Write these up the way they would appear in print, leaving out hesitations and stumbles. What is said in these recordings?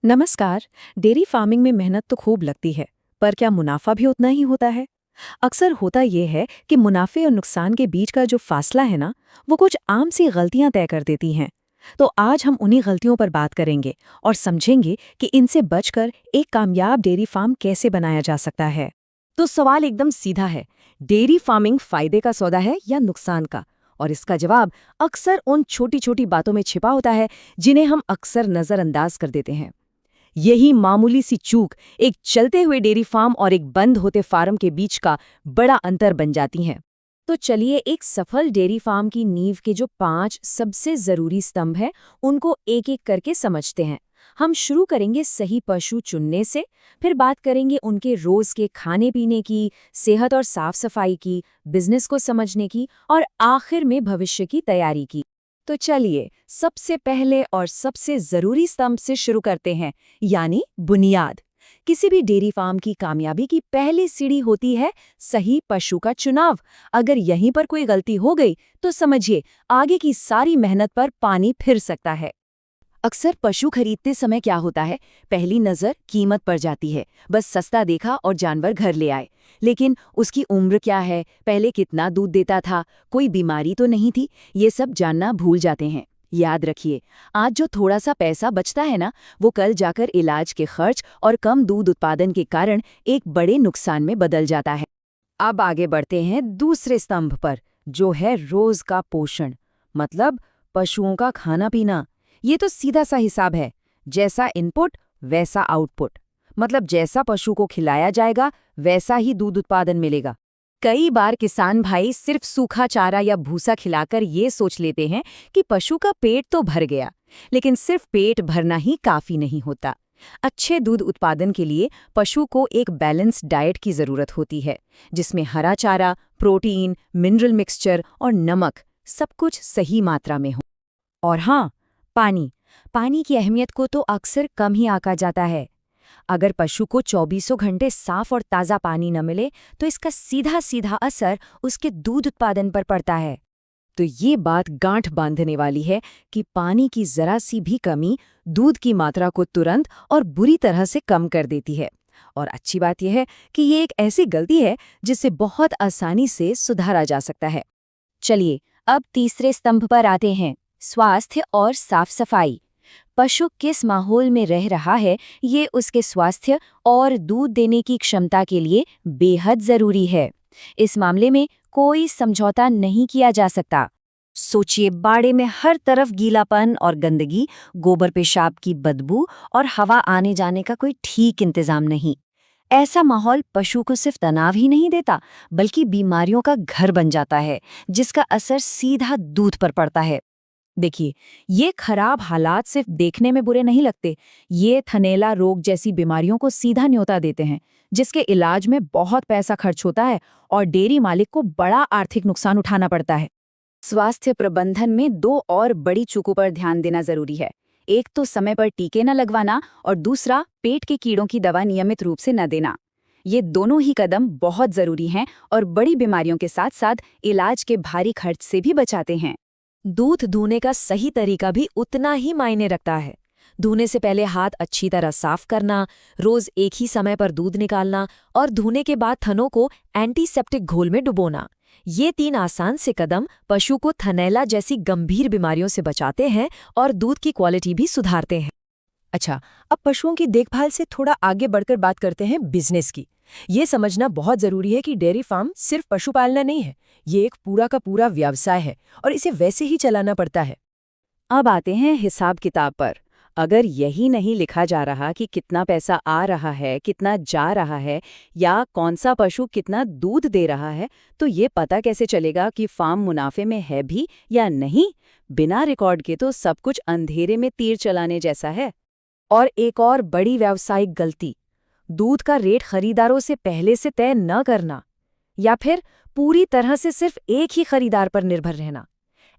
नमस्कार। Dairy farming में मेहनत तो खूब लगती है, पर क्या मुनाफा भी उतना ही होता है? अक्सर होता यह है कि मुनाफे और नुकसान के बीच का जो फासला है ना, वो कुछ आम सी गलतियां तय कर देती हैं। तो आज हम उन्हीं गलतियों पर बात करेंगे और समझेंगे कि इनसे बचकर एक कामयाब डेयरी फार्म कैसे बनाया जा सकता है। तो सवाल एकदम सीधा है, डेयरी फार्मिंग फायदे का सौदा है या नुकसान का? और इसका जवाब अक्सर उन छोटी छोटी बातों में छिपा होता है जिन्हें हम अक्सर नज़रअंदाज कर देते हैं। यही मामूली सी चूक एक चलते हुए डेयरी फार्म और एक बंद होते फार्म के बीच का बड़ा अंतर बन जाती हैं। तो चलिए एक सफल डेयरी फार्म की नींव के जो 5 सबसे जरूरी स्तंभ हैं, उनको एक एक करके समझते हैं। हम शुरू करेंगे सही पशु चुनने से, फिर बात करेंगे उनके रोज के खाने पीने की, सेहत और साफ सफाई की, बिजनेस को समझने की और आखिर में भविष्य की तैयारी की। तो चलिए सबसे पहले और सबसे जरूरी स्तंभ से शुरू करते हैं, यानी बुनियाद। किसी भी डेयरी फार्म की कामयाबी की पहली सीढ़ी होती है सही पशु का चुनाव। अगर यहीं पर कोई गलती हो गई तो समझिए आगे की सारी मेहनत पर पानी फिर सकता है। अक्सर पशु खरीदते समय क्या होता है, पहली नज़र कीमत पर जाती है। बस सस्ता देखा और जानवर घर ले आए। लेकिन उसकी उम्र क्या है, पहले कितना दूध देता था, कोई बीमारी तो नहीं थी, ये सब जानना भूल जाते हैं। याद रखिए, आज जो थोड़ा सा पैसा बचता है ना, वो कल जाकर इलाज के खर्च और कम दूध उत्पादन के कारण एक बड़े नुकसान में बदल जाता है। अब आगे बढ़ते हैं दूसरे स्तंभ पर, जो है रोज का पोषण, मतलब पशुओं का खाना पीना। ये तो सीधा सा हिसाब है, जैसा इनपुट वैसा आउटपुट। मतलब जैसा पशु को खिलाया जाएगा वैसा ही दूध उत्पादन मिलेगा। कई बार किसान भाई सिर्फ सूखा चारा या भूसा खिलाकर ये सोच लेते हैं कि पशु का पेट तो भर गया, लेकिन सिर्फ पेट भरना ही काफी नहीं होता। अच्छे दूध उत्पादन के लिए पशु को एक बैलेंस डाइट की जरूरत होती है, जिसमें हरा चारा, प्रोटीन, मिनरल मिक्सचर और नमक सब कुछ सही मात्रा में हो। और हाँ, पानी की अहमियत को तो अक्सर कम ही आंका जाता है। अगर पशु को 24 घंटे साफ और ताज़ा पानी न मिले तो इसका सीधा सीधा असर उसके दूध उत्पादन पर पड़ता है। तो ये बात गांठ बांधने वाली है कि पानी की जरा सी भी कमी दूध की मात्रा को तुरंत और बुरी तरह से कम कर देती है। और अच्छी बात यह है कि ये एक ऐसी गलती है जिसे बहुत आसानी से सुधारा जा सकता है। चलिए अब तीसरे स्तंभ पर आते हैं, स्वास्थ्य और साफ सफाई। पशु किस माहौल में रह रहा है, ये उसके स्वास्थ्य और दूध देने की क्षमता के लिए बेहद जरूरी है। इस मामले में कोई समझौता नहीं किया जा सकता। सोचिए, बाड़े में हर तरफ गीलापन और गंदगी, गोबर पेशाब की बदबू और हवा आने जाने का कोई ठीक इंतजाम नहीं। ऐसा माहौल पशु को सिर्फ तनाव ही नहीं देता, बल्कि बीमारियों का घर बन जाता है, जिसका असर सीधा दूध पर पड़ता है। देखिए, ये खराब हालात सिर्फ देखने में बुरे नहीं लगते, ये थनैला रोग जैसी बीमारियों को सीधा न्योता देते हैं, जिसके इलाज में बहुत पैसा खर्च होता है और डेयरी मालिक को बड़ा आर्थिक नुकसान उठाना पड़ता है। स्वास्थ्य प्रबंधन में दो और बड़ी चूकों पर ध्यान देना जरूरी है। एक तो समय पर टीके न लगवाना और दूसरा पेट के कीड़ों की दवा नियमित रूप से न देना। ये दोनों ही कदम बहुत जरूरी हैं और बड़ी बीमारियों के साथ साथ इलाज के भारी खर्च से भी बचाते हैं। दूध दूने का सही तरीका भी उतना ही मायने रखता है। धोने से पहले हाथ अच्छी तरह साफ करना, रोज एक ही समय पर दूध निकालना और धोने के बाद थनों को एंटीसेप्टिक घोल में डुबोना। ये 3 आसान से कदम पशु को थनैला जैसी गंभीर बीमारियों से बचाते हैं और दूध की क्वालिटी भी सुधारते हैं। अच्छा, अब पशुओं की देखभाल से थोड़ा आगे बढ़कर बात करते हैं बिजनेस की। ये समझना बहुत जरूरी है कि डेयरी फार्म सिर्फ पशुपालना नहीं है, ये एक पूरा का पूरा व्यवसाय है और इसे वैसे ही चलाना पड़ता है। अब आते हैं हिसाब किताब पर। अगर यही नहीं लिखा जा रहा कि कितना पैसा आ रहा है, कितना जा रहा है या कौन सा पशु कितना दूध दे रहा है, तो ये पता कैसे चलेगा कि फार्म मुनाफे में है भी या नहीं? बिना रिकॉर्ड के तो सब कुछ अंधेरे में तीर चलाने जैसा है। और एक और बड़ी व्यावसायिक गलती, दूध का रेट खरीदारों से पहले से तय न करना या फिर पूरी तरह से सिर्फ एक ही खरीदार पर निर्भर रहना।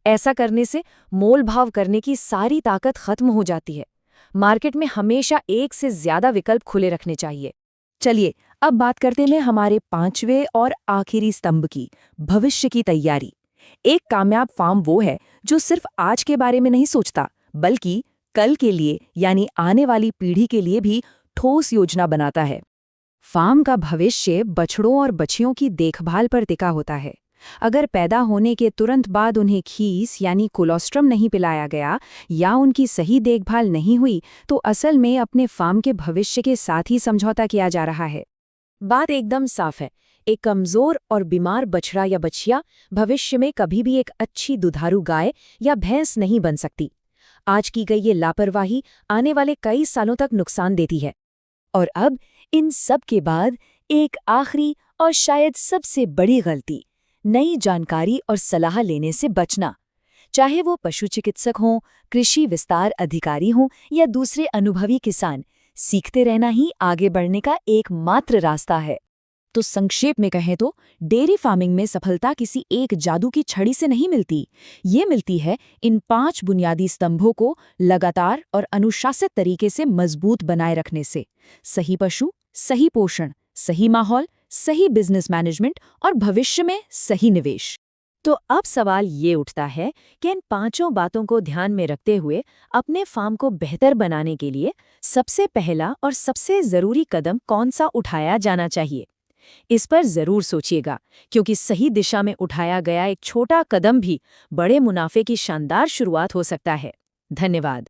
ऐसा करने से मोल भाव करने की सारी ताकत खत्म हो जाती है। मार्केट में हमेशा एक से ज्यादा विकल्प खुले रखने चाहिए। चलिए अब बात करते हैं हमारे 5वें और आखिरी स्तंभ की, भविष्य की तैयारी। एक कामयाब फार्म वो है जो सिर्फ आज के बारे में नहीं सोचता, बल्कि कल के लिए यानी आने वाली पीढ़ी के लिए भी ठोस योजना बनाता है। फार्म का भविष्य बछड़ों और बछियों की देखभाल पर टिका होता है। अगर पैदा होने के तुरंत बाद उन्हें खीस यानी कोलोस्ट्रम नहीं पिलाया गया या उनकी सही देखभाल नहीं हुई तो असल में अपने फार्म के भविष्य के साथ ही समझौता किया जा रहा है। बात एकदम साफ है, एक कमजोर और बीमार बछड़ा या बछिया भविष्य में कभी भी एक अच्छी दुधारू गाय या भैंस नहीं बन सकती। आज की गई ये लापरवाही आने वाले कई सालों तक नुकसान देती है। और अब इन सब के बाद एक आखिरी और शायद सबसे बड़ी गलती, नई जानकारी और सलाह लेने से बचना। चाहे वो पशु चिकित्सक हों, कृषि विस्तार अधिकारी हों या दूसरे अनुभवी किसान, सीखते रहना ही आगे बढ़ने का एकमात्र रास्ता है। तो संक्षेप में कहें तो डेयरी फार्मिंग में सफलता किसी एक जादू की छड़ी से नहीं मिलती। ये मिलती है इन 5 बुनियादी स्तंभों को लगातार और अनुशासित तरीके से मजबूत बनाए रखने से। सही पशु, सही पोषण, सही माहौल, सही बिजनेस मैनेजमेंट और भविष्य में सही निवेश। तो अब सवाल ये उठता है कि इन 5 बातों को ध्यान में रखते हुए अपने फार्म को बेहतर बनाने के लिए सबसे पहला और सबसे ज़रूरी कदम कौन सा उठाया जाना चाहिए। इस पर ज़रूर सोचिएगा, क्योंकि सही दिशा में उठाया गया एक छोटा कदम भी बड़े मुनाफे की शानदार शुरुआत हो सकता है। धन्यवाद।